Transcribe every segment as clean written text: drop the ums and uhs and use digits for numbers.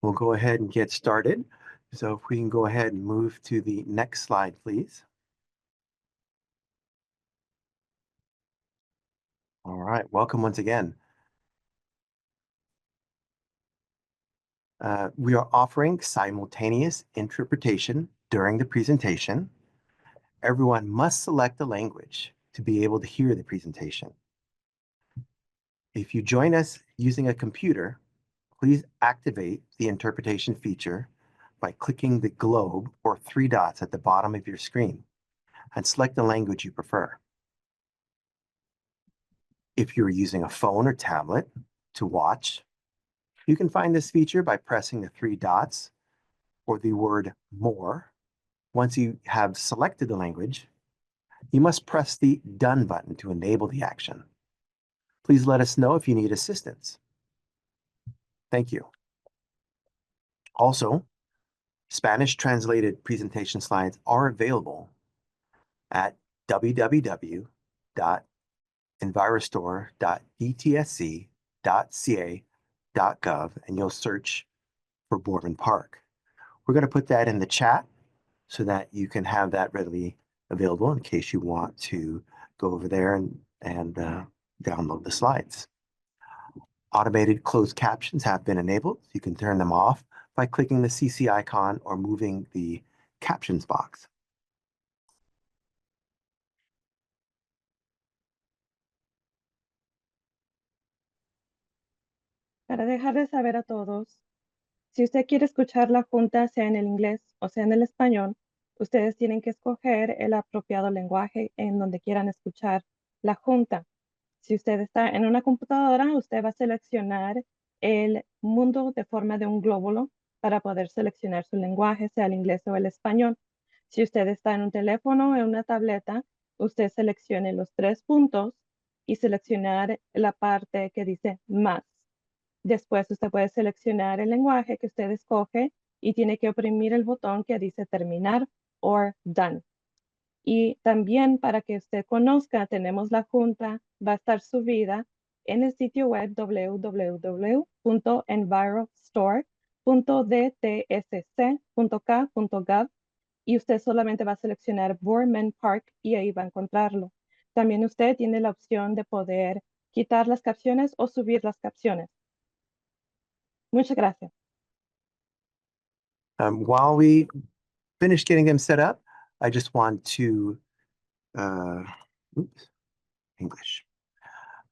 We'll go ahead and get started. So if we can go ahead and move to the next slide, please. All right, welcome once again. We are offering simultaneous interpretation during the presentation. Everyone must select the language to be able to hear the presentation. If you join us using a computer, please activate the interpretation feature by clicking the globe or 3 dots at the bottom of your screen and select the language you prefer. If you're using a phone or tablet to watch, you can find this feature by pressing the 3 dots or the word More. Once you have selected the language, you must press the Done button to enable the action. Please let us know if you need assistance. Thank you. Also, Spanish translated presentation slides are available at www.envirostore.dtsc.ca.gov, and you'll search for Boorman Park. We're going to put that in the chat so that you can have that readily available in case you want to go over there and download the slides. Automated closed captions have been enabled. You can turn them off by clicking the CC icon or moving the captions box. Para dejarles saber a todos, si usted quiere escuchar la junta sea en el inglés o sea en el español, ustedes tienen que escoger el apropiado lenguaje en donde quieran escuchar la junta. Si usted está en una computadora, usted va a seleccionar el mundo de forma de un glóbulo para poder seleccionar su lenguaje, sea el inglés o el español. Si usted está en un teléfono o en una tableta, usted seleccione los 3 puntos y seleccionar la parte que dice más. Después usted puede seleccionar el lenguaje que usted escoge y tiene que oprimir el botón que dice terminar o done. Y también para que usted conozca, tenemos la junta, va a estar subida en el sitio web www.envirostore.dtsc.k.gov y usted solamente va a seleccionar Boorman Park y ahí va a encontrarlo. También usted tiene la opción de poder quitar las capciones o subir las capciones. Muchas gracias. While we finish getting them set up, I just want to, English.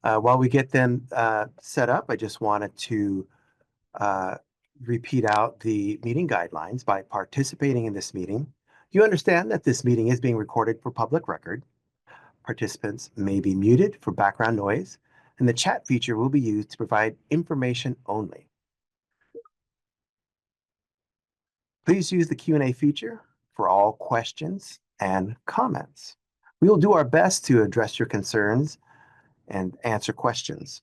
While we get them set up, I just wanted to repeat out the meeting guidelines. By participating in this meeting, you understand that this meeting is being recorded for public record. Participants may be muted for background noise, and the chat feature will be used to provide information only. Please use the Q&A feature for all questions and comments. We will do our best to address your concerns and answer questions.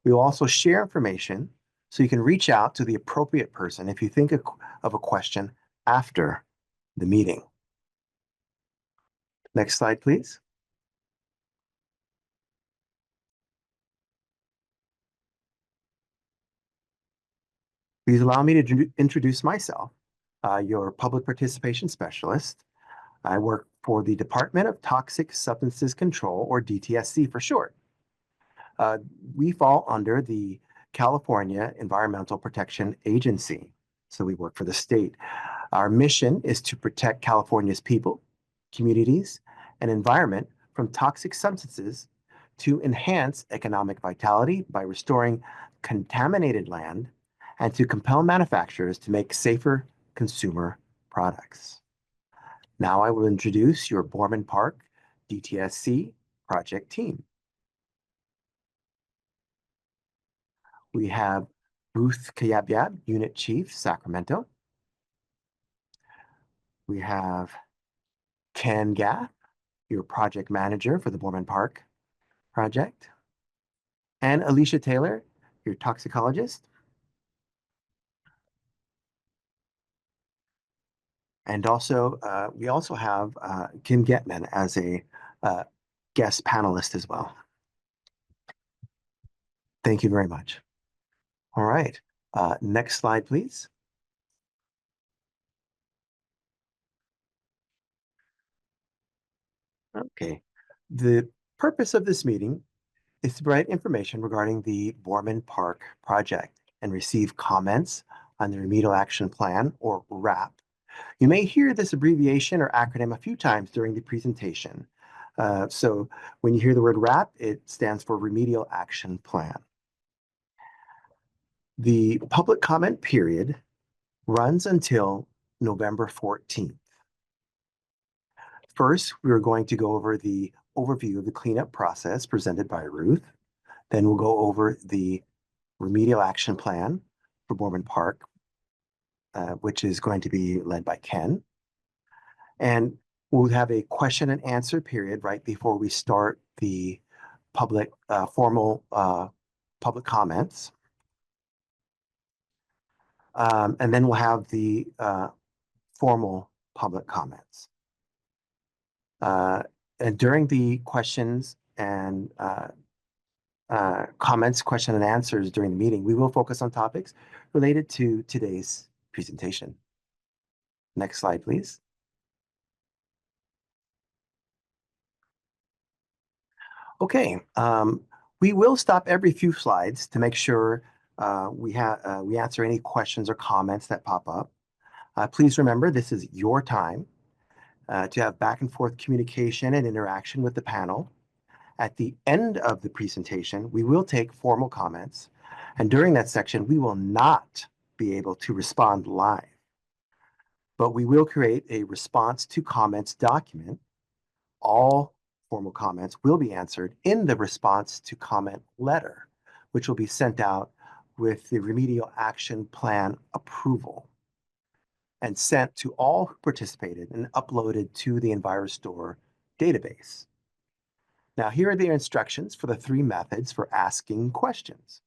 We will also share information so you can reach out to the appropriate person if you think of a question after the meeting. Next slide, please. Please allow me to introduce myself, your public participation specialist. I work for the Department of Toxic Substances Control, or DTSC for short. We fall under the California Environmental Protection Agency, so we work for the state. Our mission is to protect California's people, communities, and environment from toxic substances to enhance economic vitality by restoring contaminated land and to compel manufacturers to make safer consumer products. Now I will introduce your Boorman Park DTSC project team. We have Ruth Kayabyab, Unit Chief, Sacramento. We have Ken Gaff, your project manager for the Boorman Park project. And Alicia Taylor, your toxicologist. And also, we also have Kim Getman as a guest panelist as well. Thank you very much. All right. Next slide, please. Okay. The purpose of this meeting is to provide information regarding the Boorman Park project and receive comments on the Remedial Action Plan, or RAP. You may hear this abbreviation or acronym a few times during the presentation. So when you hear the word RAP, it stands for Remedial Action Plan. The public comment period runs until November 14th. First, we are going to go over the overview of the cleanup process presented by Ruth. Then we'll go over the remedial action plan for Boorman Park, which is going to be led by Ken. And we'll have a question and answer period right before we start the formal public comments. And then we'll have the formal public comments. And during the questions and comments, question and answers during the meeting, we will focus on topics related to today's presentation. Next slide, please. Okay, we will stop every few slides to make sure we answer any questions or comments that pop up. Please remember, this is your time to have back and forth communication and interaction with the panel. At the end of the presentation, we will take formal comments, and during that section, we will not be able to respond live, but we will create a response to comments document. All formal comments will be answered in the response to comment letter, which will be sent out with the remedial action plan approval and sent to all who participated and uploaded to the EnviroStore database. Now, here are the instructions for the three methods for asking questions.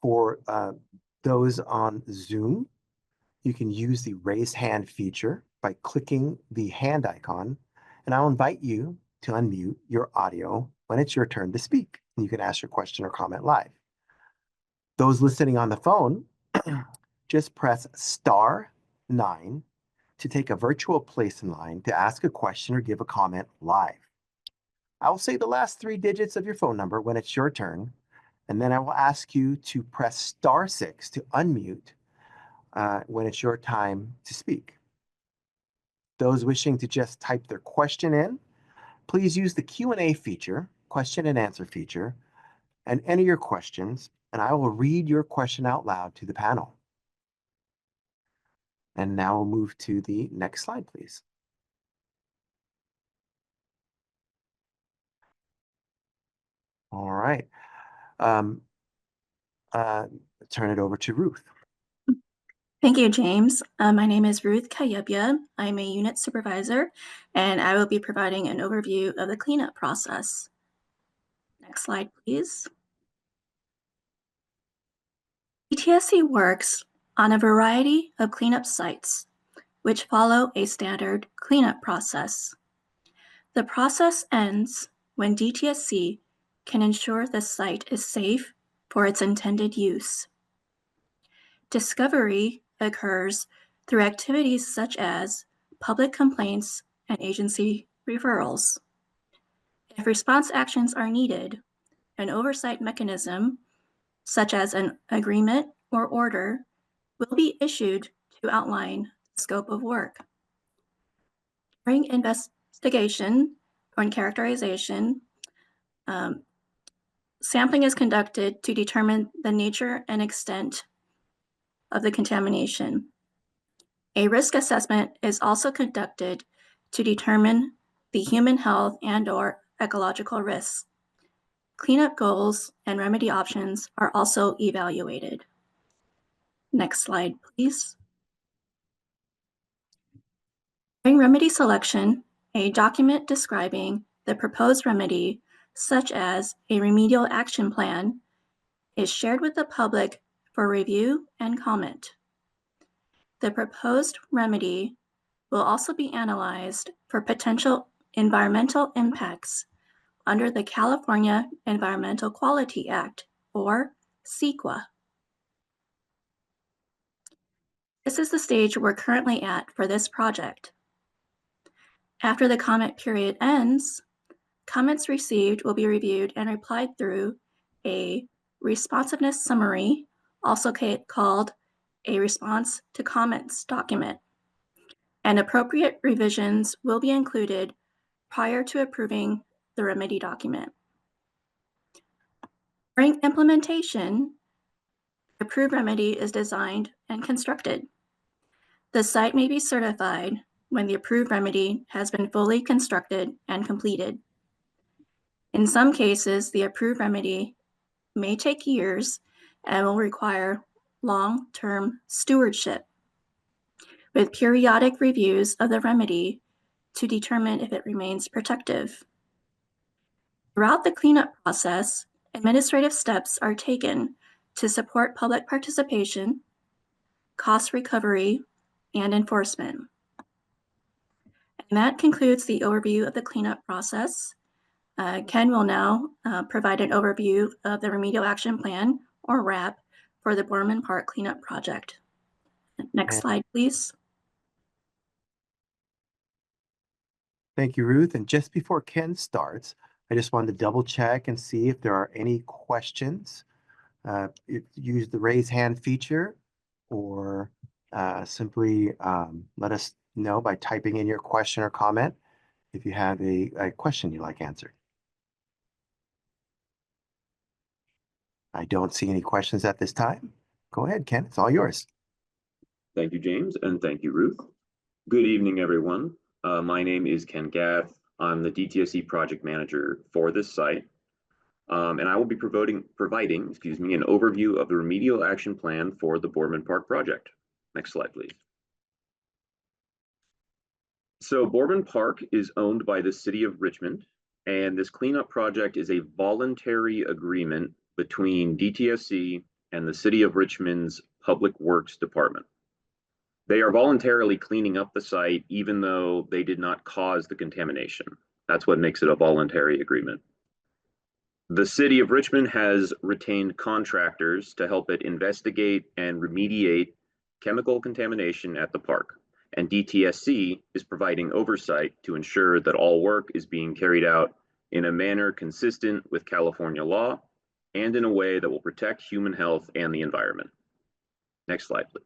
For those on Zoom, you can use the raise hand feature by clicking the hand icon, and I'll invite you to unmute your audio when it's your turn to speak. And you can ask your question or comment live. Those listening on the phone, just press *9 to take a virtual place in line to ask a question or give a comment live. I will say the last 3 digits of your phone number when it's your turn, and then I will ask you to press *6 to unmute when it's your time to speak. Those wishing to just type their question in, please use the Q&A feature, question and answer feature, and enter your questions, and I will read your question out loud to the panel. And now we'll move to the next slide, please. All right. Turn it over to Ruth. Thank you, James. My name is Ruth Kayebia. I'm a unit supervisor, and I will be providing an overview of the cleanup process. Next slide, please. DTSC works on a variety of cleanup sites, which follow a standard cleanup process. The process ends when DTSC can ensure the site is safe for its intended use. Discovery occurs through activities such as public complaints and agency referrals. If response actions are needed, an oversight mechanism, such as an agreement or order, will be issued to outline the scope of work. During investigation or characterization, sampling is conducted to determine the nature and extent of the contamination. A risk assessment is also conducted to determine the human health and/or ecological risks. Cleanup goals and remedy options are also evaluated. Next slide, please. During remedy selection, a document describing the proposed remedy, such as a remedial action plan, is shared with the public for review and comment. The proposed remedy will also be analyzed for potential environmental impacts under the California Environmental Quality Act, or CEQA. This is the stage we're currently at for this project. After the comment period ends, comments received will be reviewed and replied through a responsiveness summary, also called a response to comments document. And appropriate revisions will be included prior to approving the remedy document. During implementation, the approved remedy is designed and constructed. The site may be certified when the approved remedy has been fully constructed and completed. In some cases, the approved remedy may take years and will require long-term stewardship with periodic reviews of the remedy to determine if it remains protective. Throughout the cleanup process, administrative steps are taken to support public participation, cost recovery, and enforcement. And that concludes the overview of the cleanup process. Ken will now provide an overview of the Remedial Action Plan, or RAP, for the Boorman Park Cleanup Project. Next slide, please. Thank you, Ruth. And just before Ken starts, I just wanted to double check and see if there are any questions. Use the raise hand feature or simply let us know by typing in your question or comment if you have a question you'd like answered. I don't see any questions at this time. Go ahead, Ken. It's all yours. Thank you, James, and thank you, Ruth. Good evening, everyone. My name is Ken Gath. I'm the DTSC project manager for this site, and I will be providing an overview of the remedial action plan for the Boorman Park project. Next slide, please. So Boorman Park is owned by the city of Richmond, and this cleanup project is a voluntary agreement between DTSC and the city of Richmond's Public Works Department. They are voluntarily cleaning up the site even though they did not cause the contamination. That's what makes it a voluntary agreement. The city of Richmond has retained contractors to help it investigate and remediate chemical contamination at the park. And DTSC is providing oversight to ensure that all work is being carried out in a manner consistent with California law and in a way that will protect human health and the environment. Next slide, please.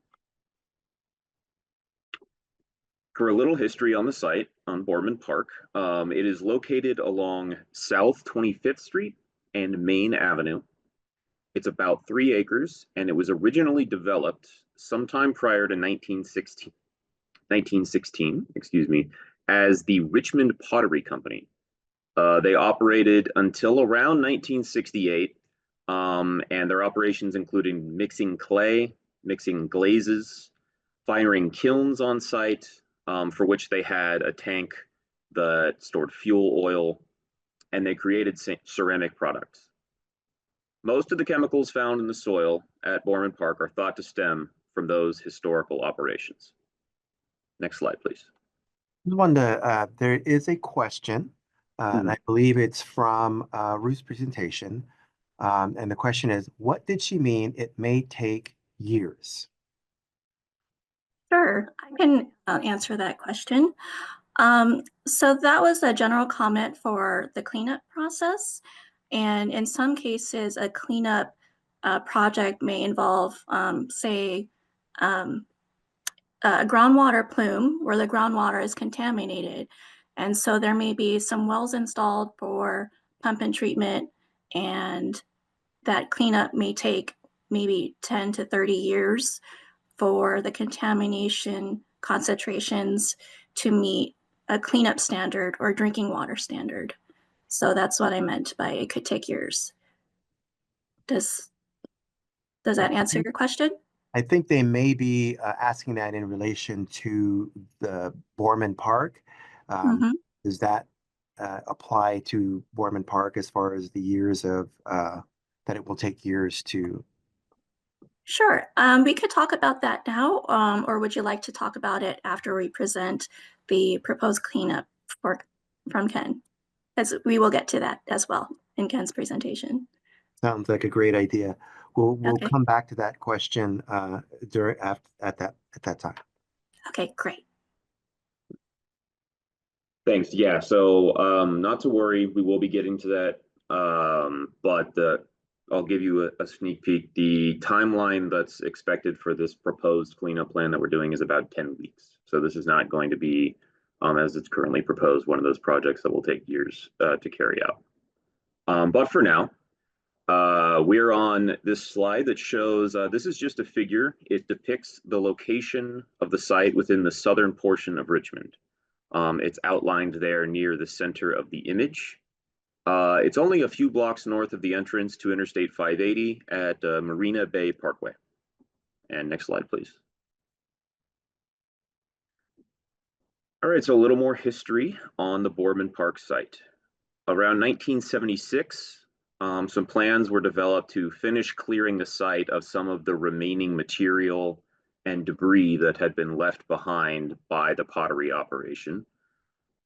For a little history on the site on Boorman Park, it is located along South 25th Street and Main Avenue. It's about 3 acres, and it was originally developed sometime prior to 1916, as the Richmond Pottery Company. They operated until around 1968, and their operations included mixing clay, mixing glazes, firing kilns on site, for which they had a tank that stored fuel oil, and they created ceramic products. Most of the chemicals found in the soil at Boorman Park are thought to stem from those historical operations. Next slide, please. There is a question, and I believe it's from Ruth's presentation. And the question is, what did she mean it may take years? Sure, I can answer that question. So that was a general comment for the cleanup process. And in some cases, a cleanup project may involve, say, a groundwater plume where the groundwater is contaminated. And so there may be some wells installed for pump and treatment, and that cleanup may take maybe 10 to 30 years for the contamination concentrations to meet a cleanup standard or drinking water standard. So that's what I meant by it could take years. Does that answer your question? I think they may be asking that in relation to the Boorman Park. Does that apply to Boorman Park as far as the years of that it will take years to? Sure. We could talk about that now, or would you like to talk about it after we present the proposed cleanup from Ken? As we will get to that as well in Ken's presentation. Sounds like a great idea. We'll Okay. come back to that question during at that time. Okay, great. Thanks. Yeah, so not to worry, we will be getting to that. But I'll give you a sneak peek. The timeline that's expected for this proposed cleanup plan that we're doing is about 10 weeks. So this is not going to be, as it's currently proposed, one of those projects that will take years to carry out. But for now, we're on this slide that shows, this is just a figure. It depicts the location of the site within the southern portion of Richmond. It's outlined there near the center of the image. It's only a few blocks north of the entrance to Interstate 580 at Marina Bay Parkway. And next slide, please. All right, so a little more history on the Boorman Park site. Around 1976, some plans were developed to finish clearing the site of some of the remaining material and debris that had been left behind by the pottery operation.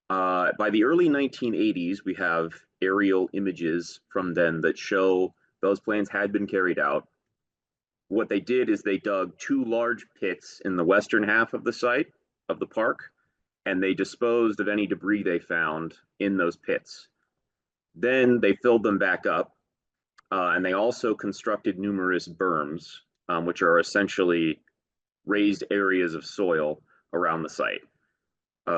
By the early 1980s, we have aerial images from then that show those plans had been carried out. What they did is they dug 2 large pits in the western half of the site of the park, and they disposed of any debris they found in those pits. Then they filled them back up, and they also constructed numerous berms, which are essentially raised areas of soil around the site.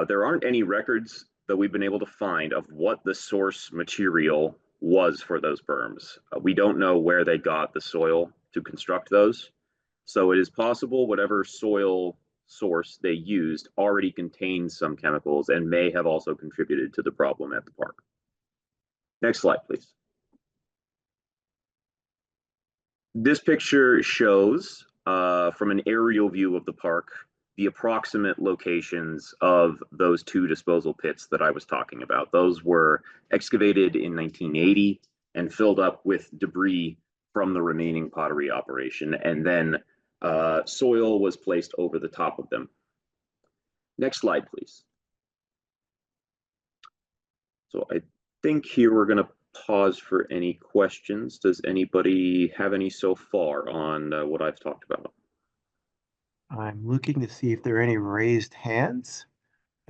There aren't any records that we've been able to find of what the source material was for those berms. We don't know where they got the soil to construct those. So it is possible whatever soil source they used already contains some chemicals and may have also contributed to the problem at the park. Next slide, please. This picture shows, from an aerial view of the park, the approximate locations of those 2 disposal pits that I was talking about. Those were excavated in 1980 and filled up with debris from the remaining pottery operation, and then soil was placed over the top of them. Next slide, please. So I think here we're going to pause for any questions. Does anybody have any so far on what I've talked about? I'm looking to see if there are any raised hands,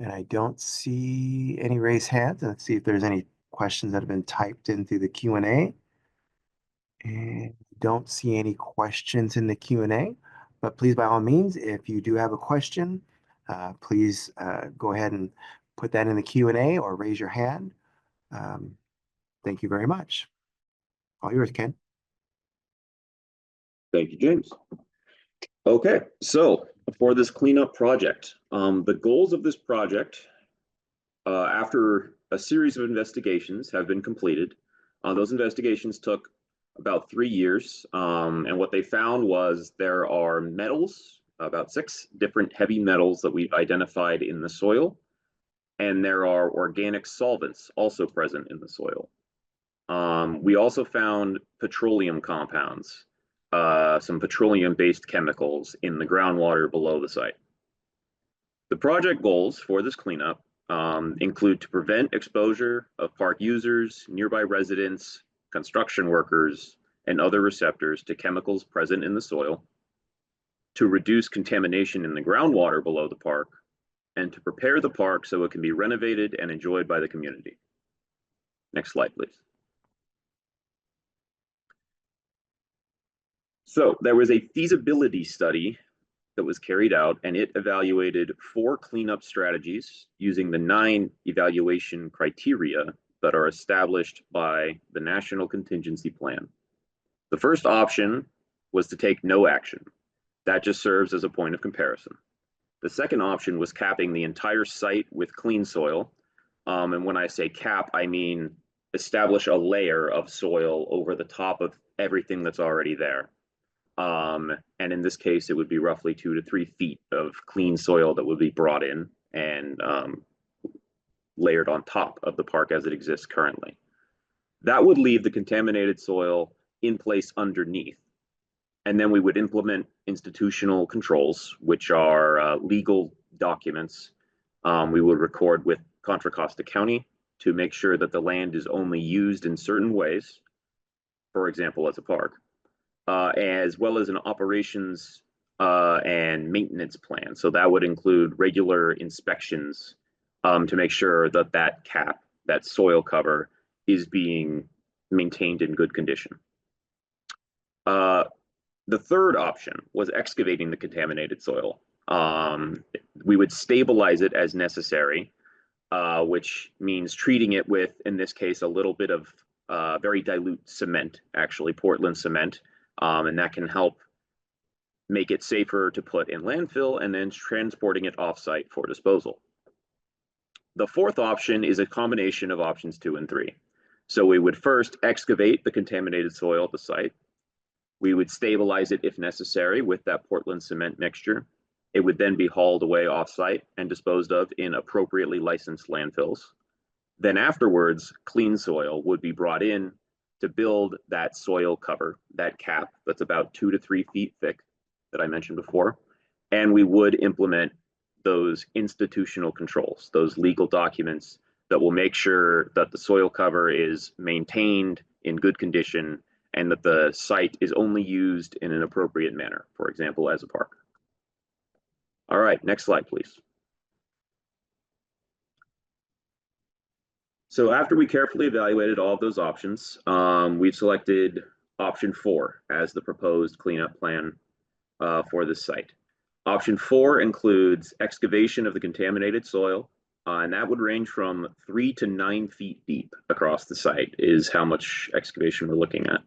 and I don't see any raised hands. Let's see if there's any questions that have been typed in through the Q&A. And don't see any questions in the Q&A, but please, by all means, if you do have a question, please go ahead and put that in the Q&A or raise your hand. Thank you very much. All yours, Ken. Thank you, James. Okay, so for this cleanup project, the goals of this project, after a series of investigations have been completed, those investigations took about 3 years, and what they found was there are metals, about 6 different heavy metals that we've identified in the soil, and there are organic solvents also present in the soil. We also found petroleum compounds, some petroleum-based chemicals in the groundwater below the site. The project goals for this cleanup include to prevent exposure of park users, nearby residents, construction workers, and other receptors to chemicals present in the soil, to reduce contamination in the groundwater below the park, and to prepare the park so it can be renovated and enjoyed by the community. Next slide, please. So there was a feasibility study that was carried out, and it evaluated 4 cleanup strategies using the 9 evaluation criteria that are established by the National Contingency Plan. The first option was to take no action. That just serves as a point of comparison. The second option was capping the entire site with clean soil. And when I say cap, I mean establish a layer of soil over the top of everything that's already there. And in this case, it would be roughly 2 to 3 feet of clean soil that would be brought in and layered on top of the park as it exists currently. That would leave the contaminated soil in place underneath. And then we would implement institutional controls, which are legal documents we would record with Contra Costa County to make sure that the land is only used in certain ways, for example, as a park. as well as an operations and maintenance plan. So that would include regular inspections to make sure that that cap, that soil cover, is being maintained in good condition. The third option was excavating the contaminated soil. We would stabilize it as necessary, which means treating it with, in this case, a little bit of very dilute cement, actually Portland cement, and that can help make it safer to put in landfill and then transporting it offsite for disposal. The fourth option is a combination of options 2 and 3. So we would first excavate the contaminated soil at the site. We would stabilize it if necessary with that Portland cement mixture. It would then be hauled away offsite and disposed of in appropriately licensed landfills. Then afterwards, clean soil would be brought in to build that soil cover, that cap that's about 2 to 3 feet thick that I mentioned before. And we would implement those institutional controls, those legal documents that will make sure that the soil cover is maintained in good condition and that the site is only used in an appropriate manner, for example, as a park. All right, next slide, please. So after we carefully evaluated all of those options, we've selected option 4 as the proposed cleanup plan for this site. Option 4 includes excavation of the contaminated soil, and that would range from 3 to 9 feet deep across the site is how much excavation we're looking at.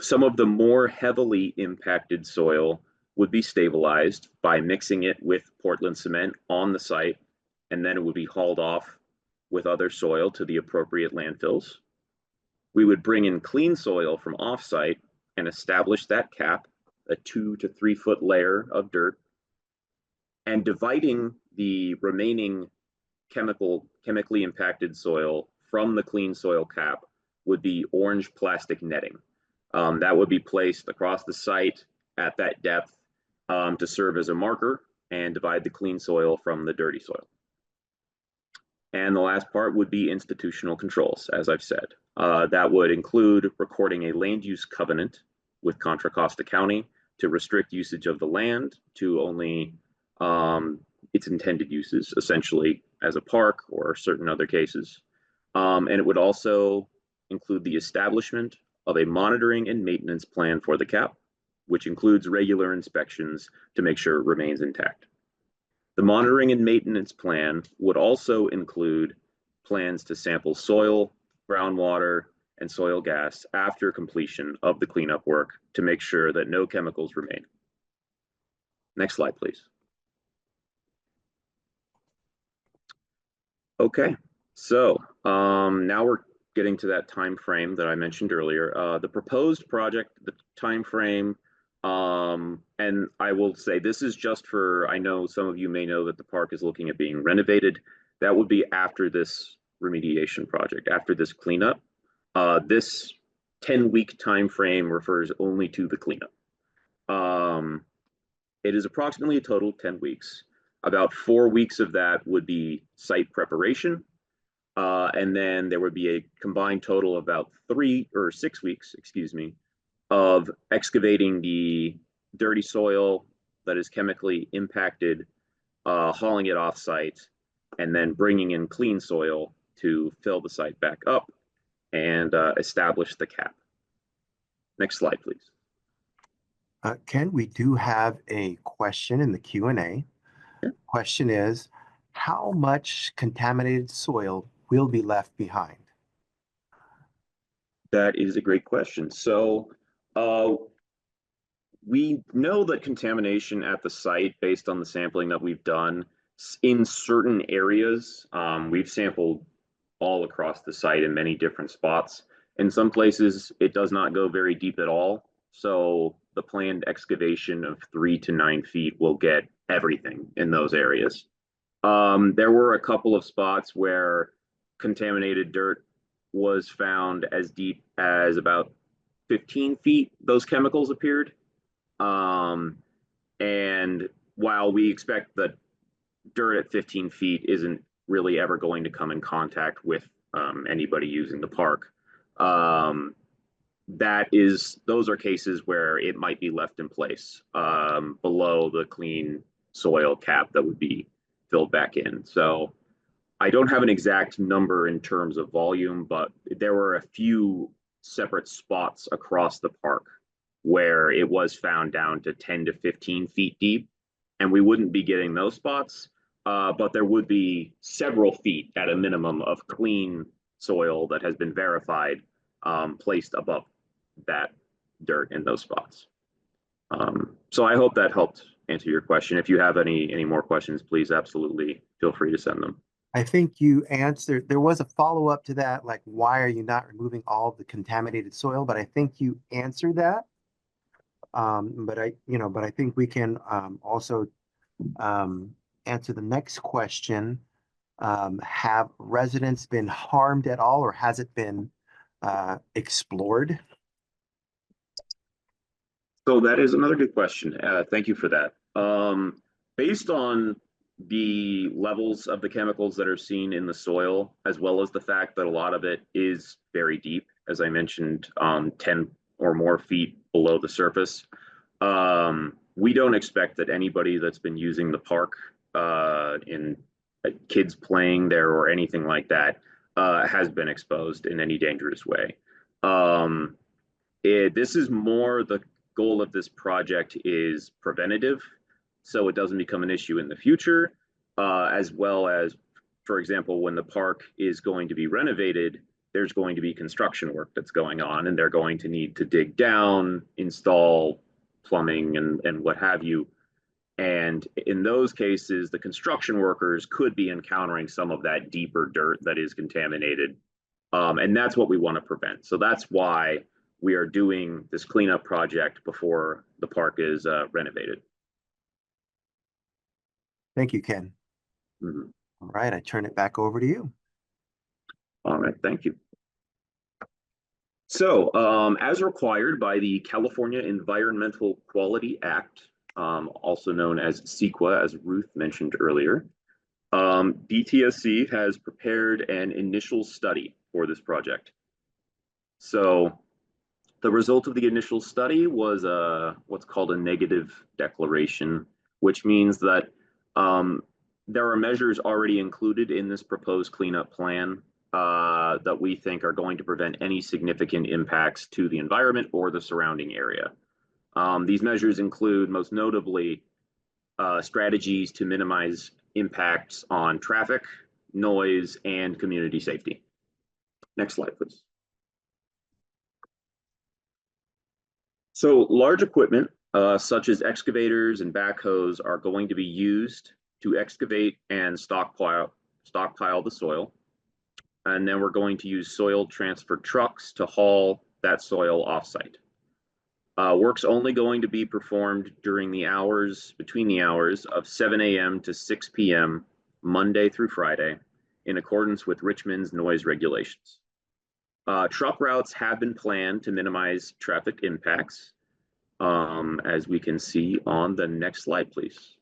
Some of the more heavily impacted soil would be stabilized by mixing it with Portland cement on the site, and then it would be hauled off with other soil to the appropriate landfills. We would bring in clean soil from offsite and establish that cap, a 2 to 3 foot layer of dirt, and dividing the remaining chemically impacted soil from the clean soil cap would be orange plastic netting. That would be placed across the site at that depth to serve as a marker and divide the clean soil from the dirty soil. And the last part would be institutional controls, as I've said. That would include recording a land use covenant with Contra Costa County to restrict usage of the land to only its intended uses, essentially as a park or certain other cases. And it would also include the establishment of a monitoring and maintenance plan for the cap, which includes regular inspections to make sure it remains intact. The monitoring and maintenance plan would also include plans to sample soil, groundwater, and soil gas after completion of the cleanup work to make sure that no chemicals remain. Next slide, please. Okay, so now we're getting to that time frame that I mentioned earlier. The proposed project, the time frame, and I will say this is just for, I know some of you may know that the park is looking at being renovated. That would be after this remediation project, after this cleanup. This 10-week time frame refers only to the cleanup. It is approximately a total of 10 weeks. About 4 weeks of that would be site preparation. And then there would be a combined total of about 3 or 6 weeks, excuse me, of excavating the dirty soil that is chemically impacted, hauling it off site, and then bringing in clean soil to fill the site back up and establish the cap. Next slide, please. Ken, we do have a question in the Q&A. Yeah. Question is, how much contaminated soil will be left behind? That is a great question. So we know that contamination at the site, based on the sampling that we've done in certain areas, we've sampled all across the site in many different spots. In some places, it does not go very deep at all. So the planned excavation of 3 to 9 feet will get everything in those areas. There were a couple of spots where contaminated dirt was found as deep as about 15 feet. Those chemicals appeared. And while we expect that dirt at 15 feet isn't really ever going to come in contact with anybody using the park, those are cases where it might be left in place below the clean soil cap that would be filled back in. So I don't have an exact number in terms of volume, but there were a few separate spots across the park where it was found down to 10 to 15 feet deep, and we wouldn't be getting those spots, but there would be several feet at a minimum of clean soil that has been verified placed above that dirt in those spots. So I hope that helped answer your question. If you have any more questions, please absolutely feel free to send them. I think you answered, there was a follow-up to that, like why are you not removing all of the contaminated soil? But I think you answered that. But I think we can also answer the next question. Have residents been harmed at all, or has it been explored? So that is another good question. Thank you for that. Based on the levels of the chemicals that are seen in the soil, as well as the fact that a lot of it is very deep, as I mentioned, 10 or more feet below the surface, we don't expect that anybody that's been using the park in kids playing there or anything like that has been exposed in any dangerous way. This is more the goal of this project is preventative, so it doesn't become an issue in the future, as well as, for example, when the park is going to be renovated, there's going to be construction work that's going on, and they're going to need to dig down, install plumbing and what have you. And in those cases, the construction workers could be encountering some of that deeper dirt that is contaminated. And that's what we want to prevent. So that's why we are doing this cleanup project before the park is renovated. Thank you, Ken. Mhm. All right, I turn it back over to you. All right, thank you. So, as required by the California Environmental Quality Act, also known as CEQA, as Ruth mentioned earlier, DTSC has prepared an initial study for this project. So, the result of the initial study was what's called a negative declaration, which means that there are measures already included in this proposed cleanup plan that we think are going to prevent any significant impacts to the environment or the surrounding area. These measures include, most notably, strategies to minimize impacts on traffic, noise, and community safety. Next slide, please. So large equipment, such as excavators and backhoes, are going to be used to excavate and stockpile the soil. And then we're going to use soil transfer trucks to haul that soil offsite. Work's only going to be performed during the hours, between the hours of 7 a.m. to 6 p.m., Monday through Friday, in accordance with Richmond's noise regulations. Truck routes have been planned to minimize traffic impacts, as we can see on the next slide, please.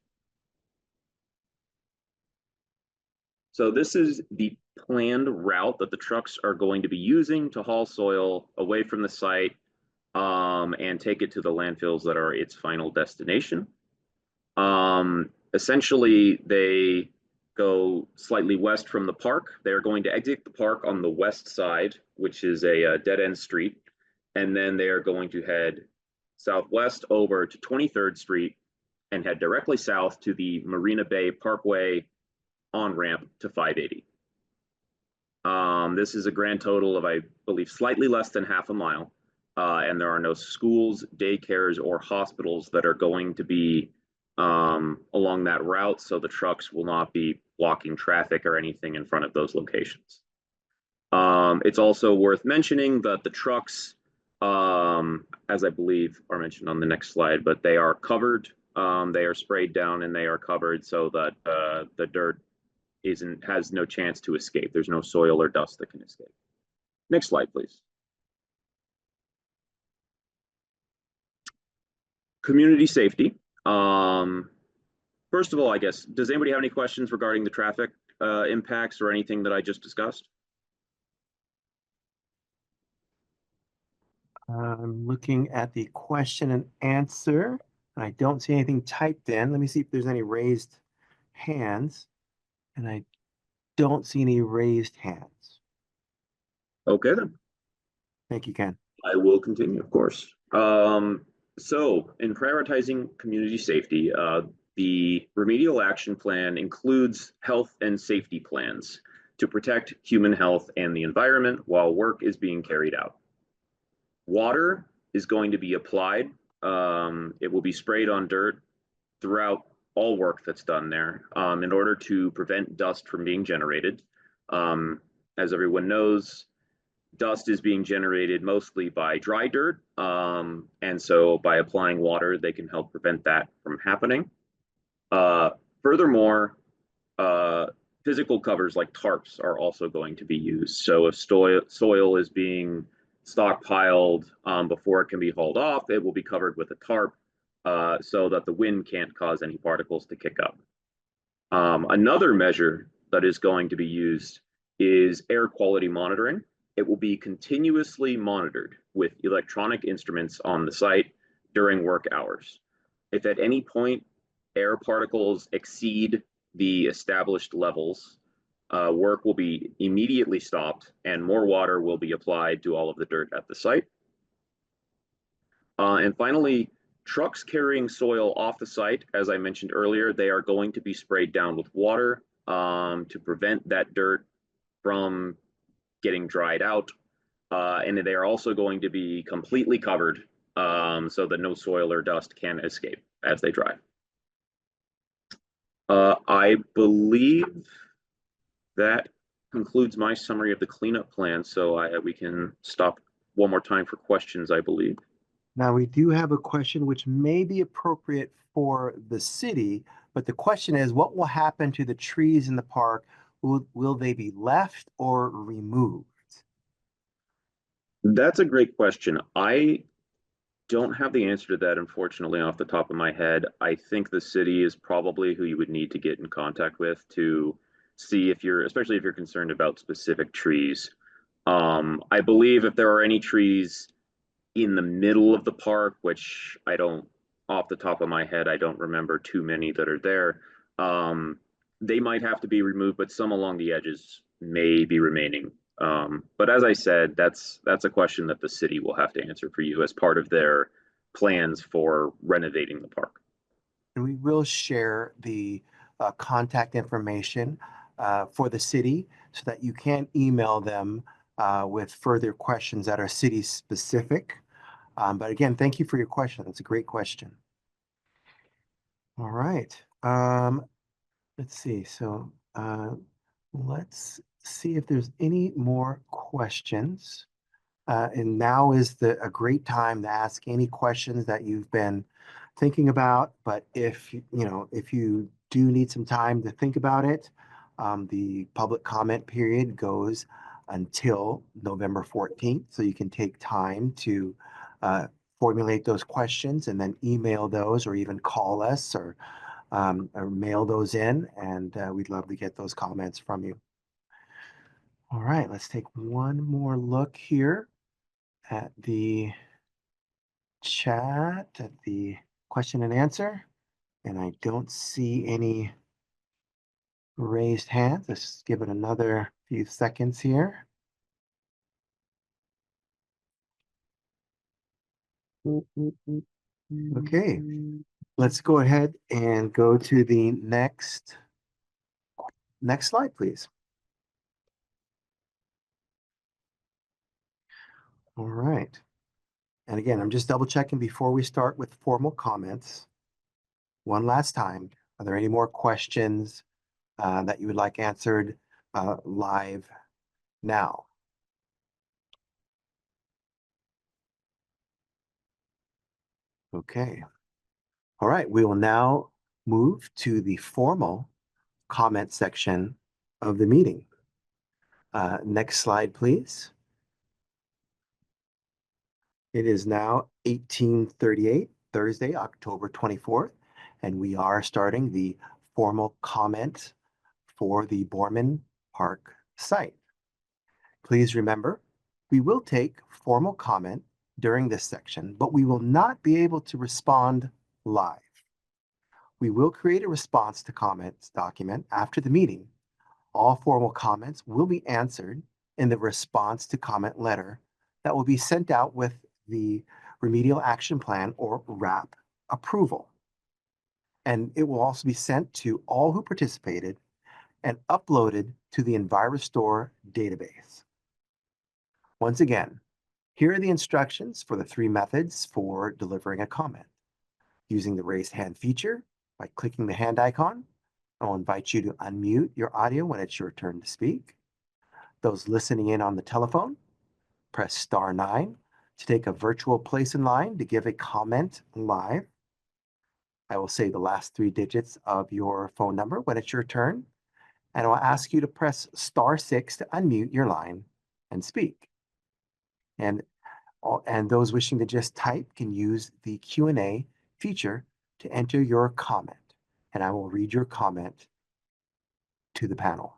So this is the planned route that the trucks are going to be using to haul soil away from the site and take it to the landfills that are its final destination. Essentially, they go slightly west from the park. They're going to exit the park on the west side, which is a dead-end street, and then they are going to head southwest over to 23rd Street and head directly south to the Marina Bay Parkway on-ramp to 580. This is a grand total of, I believe, slightly less than half a mile, and there are no schools, daycares, or hospitals that are going to be along that route, so the trucks will not be blocking traffic or anything in front of those locations. It's also worth mentioning that the trucks, as I believe are mentioned on the next slide, but they are covered, they are sprayed down and they are covered so that the dirt has no chance to escape. There's no soil or dust that can escape. Next slide, please. Community safety. First of all, I guess, does anybody have any questions regarding the traffic impacts or anything that I just discussed? I'm looking at the question and answer, and I don't see anything typed in. Let me see if there's any raised hands, and I don't see any raised hands. Okay, then. Thank you, Ken. I will continue, of course. So in prioritizing community safety, the remedial action plan includes health and safety plans to protect human health and the environment while work is being carried out. Water is going to be applied. It will be sprayed on dirt throughout all work that's done there in order to prevent dust from being generated. As everyone knows, dust is being generated mostly by dry dirt. And so by applying water, they can help prevent that from happening. Furthermore, physical covers like tarps are also going to be used. So if soil is being stockpiled before it can be hauled off, it will be covered with a tarp so that the wind can't cause any particles to kick up. Another measure that is going to be used is air quality monitoring. It will be continuously monitored with electronic instruments on the site during work hours. If at any point air particles exceed the established levels, work will be immediately stopped and more water will be applied to all of the dirt at the site. And finally, trucks carrying soil off the site, as I mentioned earlier, they are going to be sprayed down with water to prevent that dirt from getting dried out. And they are also going to be completely covered so that no soil or dust can escape as they dry. I believe that concludes my summary of the cleanup plan. So we can stop one more time for questions, I believe. Now, we do have a question which may be appropriate for the city, but the question is, what will happen to the trees in the park? Will they be left or removed? That's a great question. I don't have the answer to that, unfortunately, off the top of my head. I think the city is probably who you would need to get in contact with to see if you're, especially if you're concerned about specific trees. I believe if there are any trees in the middle of the park, which I don't, off the top of my head, I don't remember too many that are there. They might have to be removed, but some along the edges may be remaining. But as I said, that's a question that the city will have to answer for you as part of their plans for renovating the park. And we will share the contact information for the city so that you can email them with further questions that are city specific. But again, thank you for your question. That's a great question. All right. Let's see. So let's see if there's any more questions. And now is a great time to ask any questions that you've been thinking about. But if you do need some time to think about it, the public comment period goes until November 14th. So you can take time to formulate those questions and then email those or even call us or mail those in. And we'd love to get those comments from you. All right, let's take one more look here at the chat, at the question and answer, and I don't see any raised hands. Let's just give it another few seconds here. Okay, let's go ahead and go to the next slide, please. All right. And again, I'm just double checking before we start with formal comments. One last time, are there any more questions that you would like answered live now? Okay. All right, we will now move to the formal comment section of the meeting. Next slide, please. It is now 18:38, Thursday, October 24th, and we are starting the formal comment for the Boorman Park site. Please remember, we will take formal comment during this section, but we will not be able to respond live. We will create a response to comments document after the meeting. All formal comments will be answered in the response to comment letter that will be sent out with the remedial action plan or RAP approval. And it will also be sent to all who participated and uploaded to the EnviroStore database. Once again, here are the instructions for the 3 methods for delivering a comment. Using the raised hand feature by clicking the hand icon, I'll invite you to unmute your audio when it's your turn to speak. Those listening in on the telephone, press *9 to take a virtual place in line to give a comment live. I will say the last 3 digits of your phone number when it's your turn, and I'll ask you to press *6 to unmute your line and speak. And those wishing to just type can use the Q&A feature to enter your comment, and I will read your comment to the panel.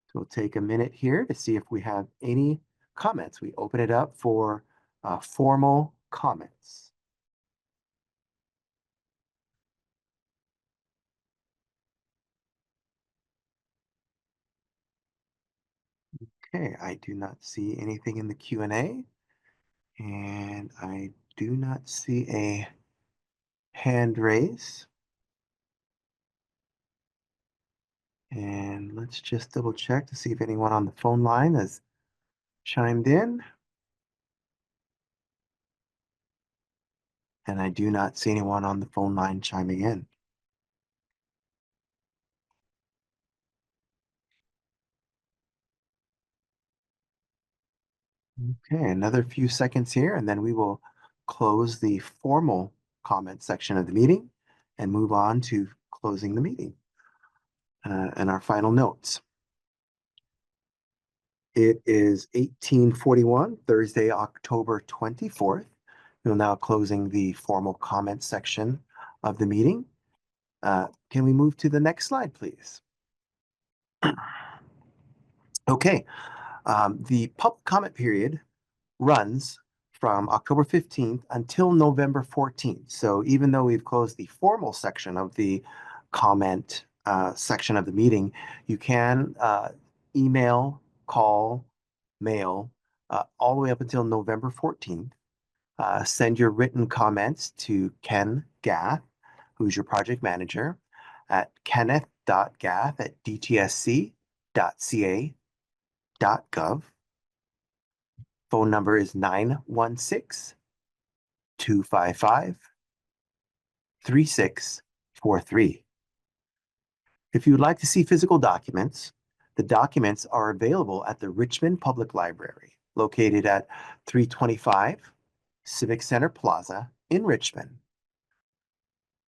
So we'll take a minute here to see if we have any comments. We open it up for formal comments. Okay, I do not see anything in the Q&A, and I do not see a hand raise. And let's just double check to see if anyone on the phone line has chimed in. And I do not see anyone on the phone line chiming in. Okay, another few seconds here, and then we will close the formal comment section of the meeting and move on to closing the meeting and our final notes. It is 18:41, Thursday, October 24th. We're now closing the formal comment section of the meeting. Can we move to the next slide, please? Okay, the public comment period runs from October 15th until November 14th. So even though we've closed the formal section of the comment section of the meeting, you can email, call, mail, all the way up until November 14th. Send your written comments to Ken Gath, who's your project manager, at kenneth.gath@dtsc.ca.gov. Phone number is 916-255-3643. If you would like to see physical documents, the documents are available at the Richmond Public Library, located at 325 Civic Center Plaza in Richmond,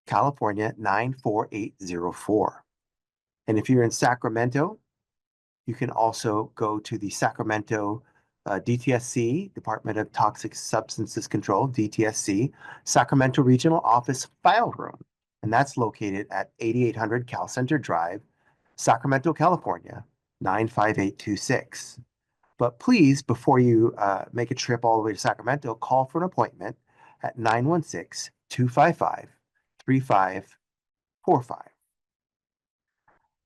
California 94804. And if you're in Sacramento, you can also go to the Sacramento DTSC, Department of Toxic Substances Control, DTSC, Sacramento Regional Office File Room. And that's located at 8800 Cal Center Drive, Sacramento, California, 95826. But please, before you make a trip all the way to Sacramento, call for an appointment at 916-255-3545.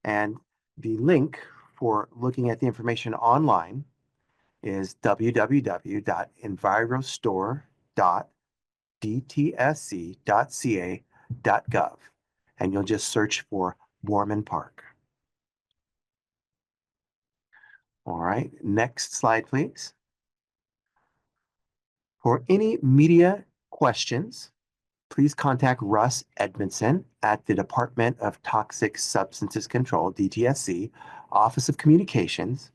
And the link for looking at the information online is www.envirostore.dtsc.ca.gov. And you'll just search for Boorman Park. All right, next slide, please. For any media questions, please contact Russ Edmondson at the Department of Toxic Substances Control, DTSC, Office of Communications,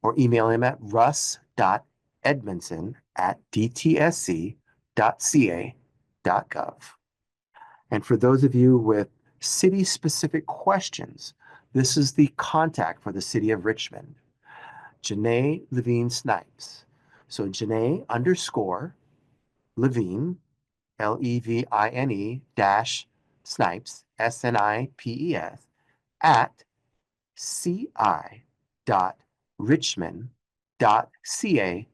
or email him at russ.edmondson@dtsc.ca.gov. And for those of you with city-specific questions, this is the contact for the city of Richmond, Janae Levine Snipes. So Janae _Levine, LEVINE -Snipes, SNIPES, at ci.richmond.ca.gov.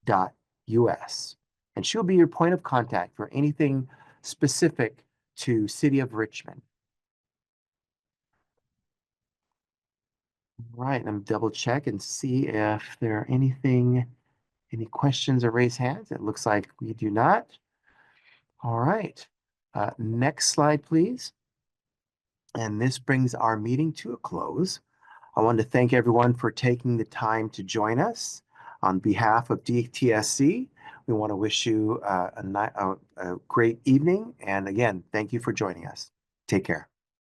And she'll be your point of contact for anything specific to City of Richmond. All right, I'm double check and see if there are any questions or raise hands. It looks like we do not. All right, next slide, please. And this brings our meeting to a close. I want to thank everyone for taking the time to join us. On behalf of DTSC, we want to wish you a great evening. And again, thank you for joining us. Take care.